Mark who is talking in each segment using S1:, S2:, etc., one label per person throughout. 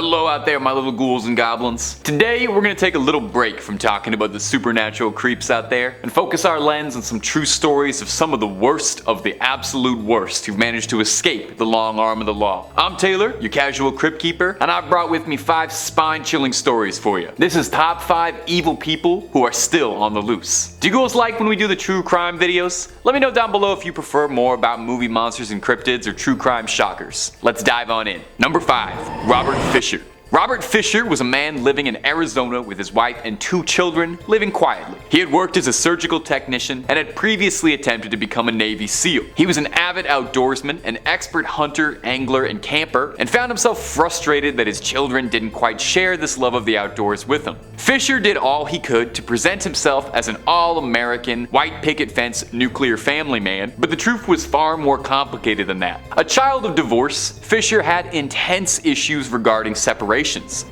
S1: Hello out there, my little ghouls and goblins. Today, we're gonna take a little break from talking about the supernatural creeps out there and focus our lens on some true stories of some of the worst of the absolute worst who've managed to escape the long arm of the law. I'm Taylor, your casual crypt keeper, and I've brought with me 5 spine-chilling stories for you. This is top 5 evil people who are still on the loose. Do you ghouls like when we do the true crime videos? Let me know down below if you prefer more about movie monsters and cryptids or true crime shockers. Let's dive on in. Number 5. Robert Fisher. Robert Fisher was a man living in Arizona with his wife and 2 children, living quietly. He had worked as a surgical technician and had previously attempted to become a Navy SEAL. He was an avid outdoorsman, an expert hunter, angler, and camper, and found himself frustrated that his children didn't quite share this love of the outdoors with him. Fisher did all he could to present himself as an all-American, white picket fence, nuclear family man, but the truth was far more complicated than that. A child of divorce, Fisher had intense issues regarding separation.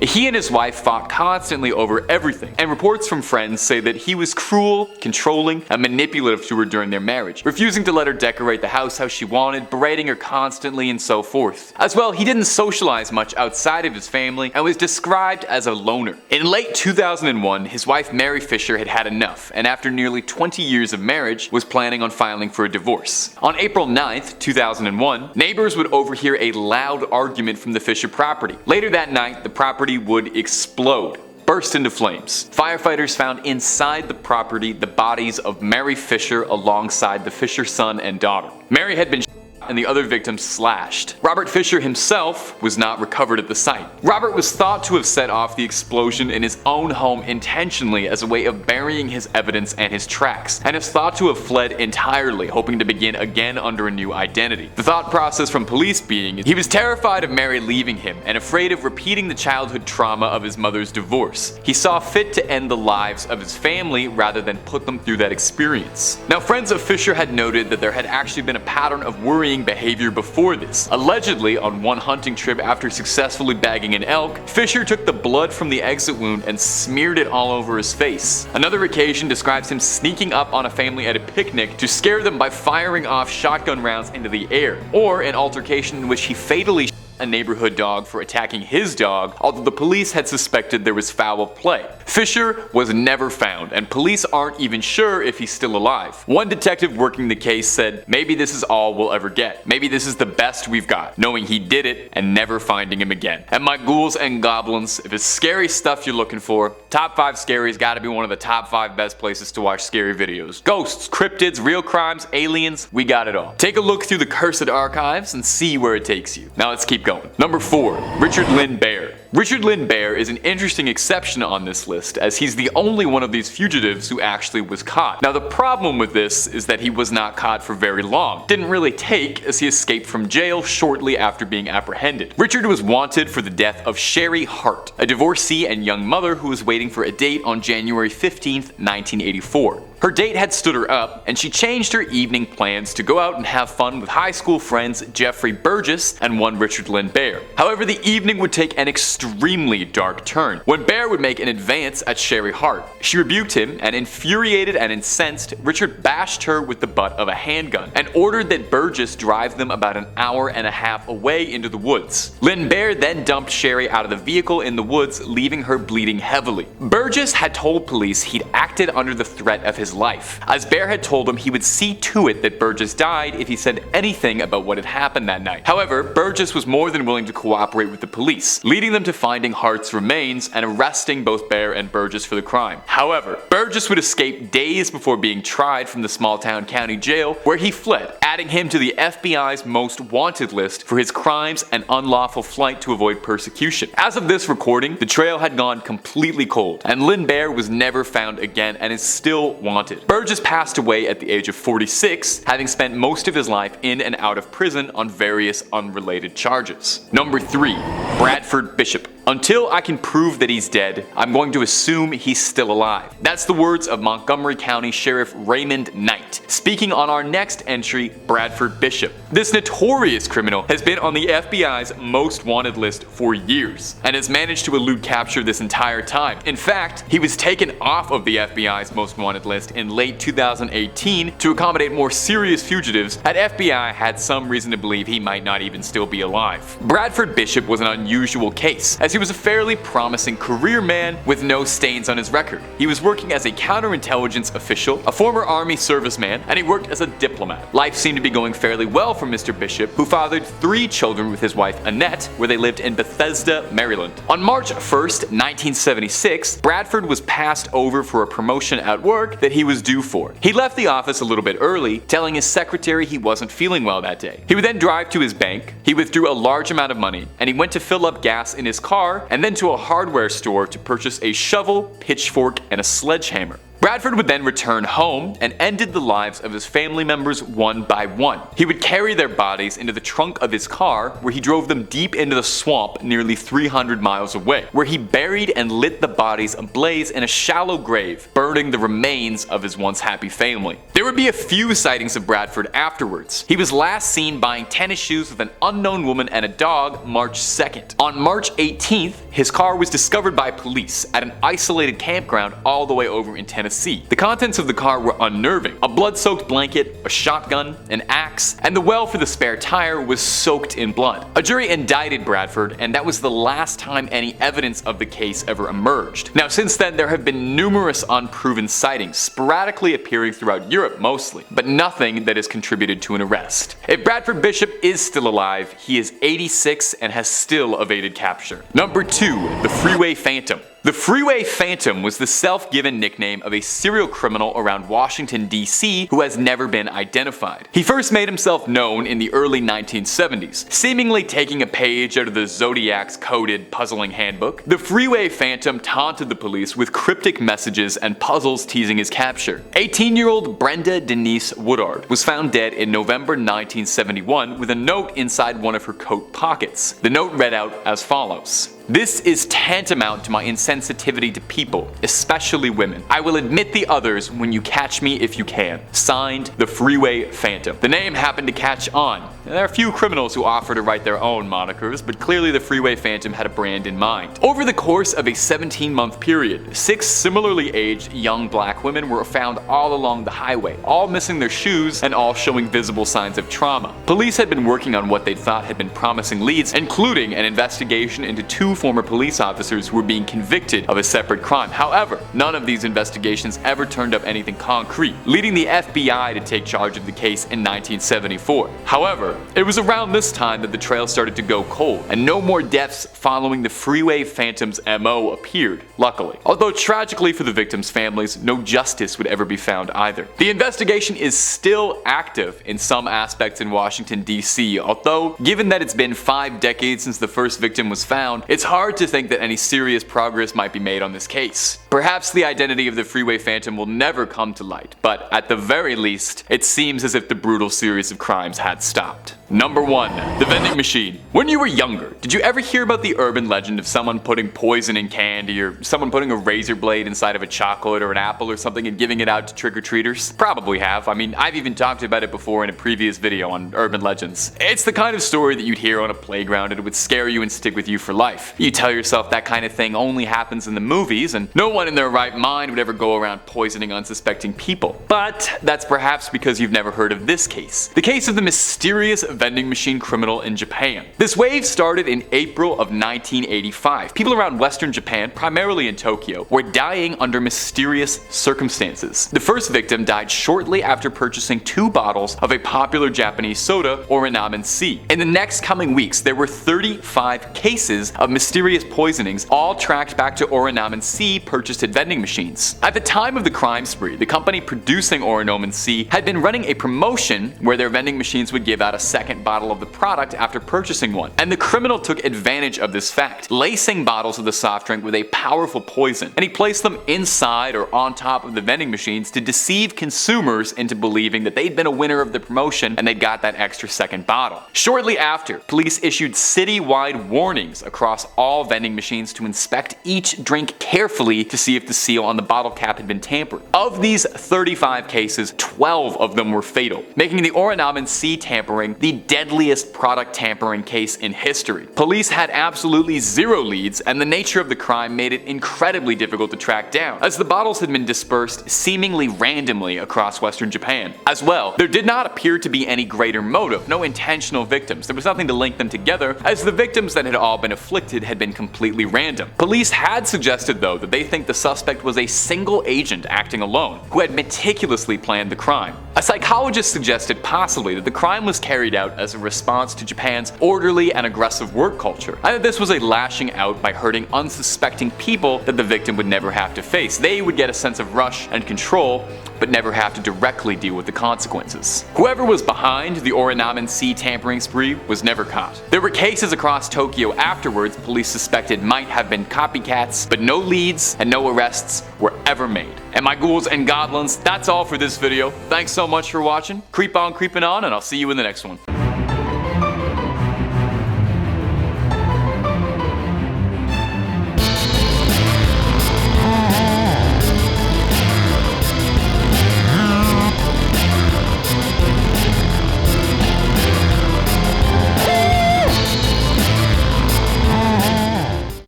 S1: He and his wife fought constantly over everything, and reports from friends say that he was cruel, controlling, and manipulative to her during their marriage, refusing to let her decorate the house how she wanted, berating her constantly, and so forth. As well, he didn't socialize much outside of his family and was described as a loner. In late 2001, his wife Mary Fisher had had enough, and after nearly 20 years of marriage, was planning on filing for a divorce. On April 9th, 2001, neighbors would overhear a loud argument from the Fisher property. Later that night, the property would explode, burst into flames. Firefighters found inside the property the bodies of Mary Fisher alongside the Fisher son and daughter. Mary had been and the other victims slashed. Robert Fisher himself was not recovered at the site. Robert was thought to have set off the explosion in his own home intentionally as a way of burying his evidence and his tracks, and is thought to have fled entirely, hoping to begin again under a new identity. The thought process from police being he was terrified of Mary leaving him and afraid of repeating the childhood trauma of his mother's divorce. He saw fit to end the lives of his family rather than put them through that experience. Now, friends of Fisher had noted that there had actually been a pattern of worrying behavior before this. Allegedly, on one hunting trip after successfully bagging an elk, Fisher took the blood from the exit wound and smeared it all over his face. Another occasion describes him sneaking up on a family at a picnic to scare them by firing off shotgun rounds into the air, or an altercation in which he fatally a neighborhood dog for attacking his dog, although the police had suspected there was foul play. Fisher was never found, and police aren't even sure if he's still alive. One detective working the case said, "Maybe this is all we'll ever get. Maybe this is the best we've got, knowing he did it and never finding him again." And my ghouls and goblins, if it's scary stuff you're looking for, Top 5 Scary's gotta be one of the top 5 best places to watch scary videos. Ghosts, cryptids, real crimes, aliens, we got it all. Take a look through the cursed archives and see where it takes you. Now let's keep going. Number 4. Richard Lynn Bear. Richard Lynn Bear is an interesting exception on this list, as he's the only one of these fugitives who actually was caught. Now, the problem with this is that he was not caught for very long. Didn't really take, as he escaped from jail shortly after being apprehended. Richard was wanted for the death of Sherry Hart, a divorcee and young mother who was waiting for a date on January 15th, 1984. Her date had stood her up, and she changed her evening plans to go out and have fun with high school friends Jeffrey Burgess and one Richard Lynn Bear. However, the evening would take an extremely dark turn when Bear would make an advance at Sherry Hart. She rebuked him, and infuriated and incensed, Richard bashed her with the butt of a handgun and ordered that Burgess drive them about an hour and a half away into the woods. Lynn Bear then dumped Sherry out of the vehicle in the woods, leaving her bleeding heavily. Burgess had told police he'd acted under the threat of his life, as Bear had told him he would see to it that Burgess died if he said anything about what had happened that night. However, Burgess was more than willing to cooperate with the police, leading them to finding Hart's remains and arresting both Bear and Burgess for the crime. However, Burgess would escape days before being tried from the small-town county jail, where he fled, adding him to the FBI's most wanted list for his crimes and unlawful flight to avoid persecution. As of this recording, the trail had gone completely cold, and Lynn Bear was never found again and is still wanted. Burgess passed away at the age of 46, having spent most of his life in and out of prison on various unrelated charges. Number 3. Bradford Bishop. Until I can prove that he's dead, I'm going to assume he's still alive. That's the words of Montgomery County Sheriff Raymond Knight, speaking on our next entry, Bradford Bishop. This notorious criminal has been on the FBI's most wanted list for years, and has managed to elude capture this entire time. In fact, he was taken off of the FBI's most wanted list in late 2018 to accommodate more serious fugitives, and FBI had some reason to believe he might not even still be alive. Bradford Bishop was an unusual case, as he he was a fairly promising career man with no stains on his record. He was working as a counterintelligence official, a former army serviceman, and he worked as a diplomat. Life seemed to be going fairly well for Mr. Bishop, who fathered 3 children with his wife Annette, where they lived in Bethesda, Maryland. On March 1st, 1976, Bradford was passed over for a promotion at work that he was due for. He left the office a little bit early, telling his secretary he wasn't feeling well that day. He would then drive to his bank, he withdrew a large amount of money, and he went to fill up gas in his car and then to a hardware store to purchase a shovel, pitchfork, and a sledgehammer. Bradford would then return home and ended the lives of his family members one by one. He would carry their bodies into the trunk of his car, where he drove them deep into the swamp nearly 300 miles away, where he buried and lit the bodies ablaze in a shallow grave, burning the remains of his once happy family. There would be a few sightings of Bradford afterwards. He was last seen buying tennis shoes with an unknown woman and a dog March 2nd. On March 18th, his car was discovered by police at an isolated campground all the way over in Tennessee. The contents of the car were unnerving. A blood-soaked blanket, a shotgun, an axe, and the well for the spare tire was soaked in blood. A jury indicted Bradford, and that was the last time any evidence of the case ever emerged. Now, since then, there have been numerous unproven sightings, sporadically appearing throughout Europe mostly, but nothing that has contributed to an arrest. If Bradford Bishop is still alive, he is 86 and has still evaded capture. Number 2. The Freeway Phantom. The Freeway Phantom was the self-given nickname of a serial criminal around Washington, D.C. who has never been identified. He first made himself known in the early 1970s, seemingly taking a page out of the Zodiac's coded puzzling handbook. The Freeway Phantom taunted the police with cryptic messages and puzzles teasing his capture. 18-year-old Brenda Denise Woodard was found dead in November 1971 with a note inside one of her coat pockets. The note read out as follows: "This is tantamount to my insensitivity to people, especially women. I will admit the others when you catch me if you can. Signed, the Freeway Phantom." The name happened to catch on. There are a few criminals who offer to write their own monikers, but clearly the Freeway Phantom had a brand in mind. Over the course of a 17-month period, 6 similarly aged young black women were found all along the highway, all missing their shoes and all showing visible signs of trauma. Police had been working on what they thought had been promising leads, including an investigation into 2 former police officers who were being convicted of a separate crime. However, none of these investigations ever turned up anything concrete, leading the FBI to take charge of the case in 1974. However, it was around this time that the trail started to go cold, and no more deaths following the Freeway Phantom's MO appeared, luckily. Although tragically for the victims' families, no justice would ever be found either. The investigation is still active in some aspects in Washington, D.C., although given that it's been 5 decades since the first victim was found, it's hard to think that any serious progress might be made on this case. Perhaps the identity of the Freeway Phantom will never come to light, but at the very least, it seems as if the brutal series of crimes had stopped. Number 1. The Vending Machine. When you were younger, did you ever hear about the urban legend of someone putting poison in candy, or someone putting a razor blade inside of a chocolate or an apple or something and giving it out to trick-or-treaters? Probably have. I mean, I've even talked about it before in a previous video on urban legends. It's the kind of story that you'd hear on a playground and it would scare you and stick with you for life. You tell yourself that kind of thing only happens in the movies, and no one in their right mind would ever go around poisoning unsuspecting people. But that's perhaps because you've never heard of this case. The case of the mysterious vending machine criminal in Japan. This wave started in April of 1985. People around Western Japan, primarily in Tokyo, were dying under mysterious circumstances. The first victim died shortly after purchasing 2 bottles of a popular Japanese soda, Orinamen C. In the next coming weeks, there were 35 cases of mysterious poisonings, all tracked back to Orinamen C purchased at vending machines. At the time of the crime spree, the company producing Orinamen C had been running a promotion where their vending machines would give out a second bottle of the product after purchasing one, and the criminal took advantage of this fact, lacing bottles of the soft drink with a powerful poison, and he placed them inside or on top of the vending machines to deceive consumers into believing that they'd been a winner of the promotion and they got that extra second bottle. Shortly after, police issued citywide warnings across all vending machines to inspect each drink carefully to see if the seal on the bottle cap had been tampered. Of these 35 cases, 12 of them were fatal, making the Orinamen C tampering the deadliest product tampering case in history. Police had absolutely zero leads, and the nature of the crime made it incredibly difficult to track down, as the bottles had been dispersed seemingly randomly across western Japan. As well, there did not appear to be any greater motive, no intentional victims. There was nothing to link them together, as the victims that had all been afflicted had been completely random. Police had suggested, though, that they think the suspect was a single agent acting alone, who had meticulously planned the crime. A psychologist suggested possibly that the crime was carried out as a response to Japan's orderly and aggressive work culture, and that this was a lashing out by hurting unsuspecting people that the victim would never have to face. They would get a sense of rush and control, but never have to directly deal with the consequences. Whoever was behind the Orinamen Sea tampering spree was never caught. There were cases across Tokyo afterwards police suspected might have been copycats, but no leads and no arrests were ever made. And my ghouls and goblins, that's all for this video. Thanks so much for watching. Creep on creeping on, and I'll see you in the next one.